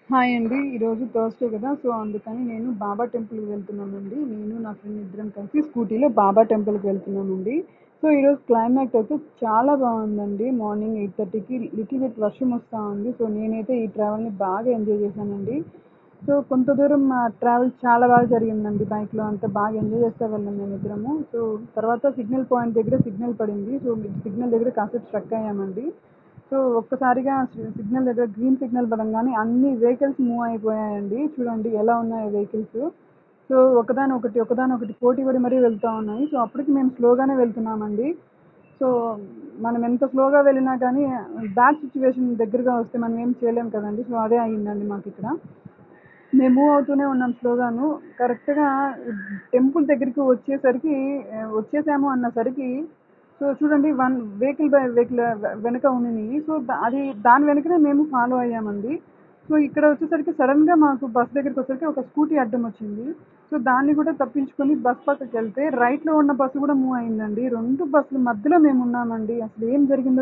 Hi అండి. ఈరోజు Thursday కదా! సో, అందుకని నేను బాబా టెంపుల్‌కి వెళ్తున్నానండి. నేను నా ఫ్రెండ్ ఇద్దరం కలిసి స్కూటీలో బాబా టెంపుల్‌కి వెళ్తున్నామండి. సో, ఈరోజు క్లైమేట్ అయితే చాలా బాగుందండి. మార్నింగ్ 8:30కి లిటిల్ బిట్ వర్షం వస్తా ఉంది. సో, నేనైతే ఈ ట్రావెల్‌ని బాగా ఎంజాయ్ చేశానండి. సో, కొంత దూరం ట్రావెల్ చాలా బాగా జరిగిందండి బైక్‌లో. అంతా బాగా ఎంజాయ్ చేస్తా వెళ్ళాం మేమిద్దరము. సో, తర్వాత సిగ్నల్ పాయింట్ దగ్గర సిగ్నల్ పడింది. సో, సిగ్నల్ దగ్గర కాసేపు స్ట్రక్ అయ్యామండి. సో, ఒక్కసారిగా సిగ్నల్ దగ్గర గ్రీన్ సిగ్నల్ పడంగానే అన్ని వెహికల్స్ మూవ్ అయిపోయాయండి. చూడండి ఎలా ఉన్నాయో వెహికల్స్. సో, ఒకదానొకటి పోటీ పడి మరీ వెళ్తా ఉన్నాయి. సో, అప్పటికి మేము స్లోగానే వెళ్తున్నామండి. సో, మనం ఎంత స్లోగా వెళ్ళినా కానీ బ్యాడ్ సిట్యుయేషన్ దగ్గరగా వస్తే మనం ఏం చేయలేం కదండీ! సో, అదే అయిందండి మాకిక్కడ. మేము మూవ్ అవుతూనే ఉన్నాం స్లోగాను. కరెక్ట్‌గా టెంపుల్ దగ్గరికి వచ్చేసరికి వచ్చేసాము అన్నసరికి సో, చూడండి వెహికల్ బై వెహికల్ వెనక ఉన్నినియి. సో, అది దాని వెనకనే మేము ఫాలో అయ్యామండి. సో, ఇక్కడ వచ్చేసరికి సడెన్‌గా మాకు బస్ దగ్గరికొచ్చేసరికి ఒక స్కూటీ అడ్డమొచ్చింది. సో, దాన్ని కూడా తప్పించుకొని బస్ పక్కకెళ్తే రైట్‌లో ఉన్న బస్సు కూడా మూవ్ అయిందండి. 2 బస్సుల మధ్యలో మేమున్నామండి. అసలు ఏం జరిగిందో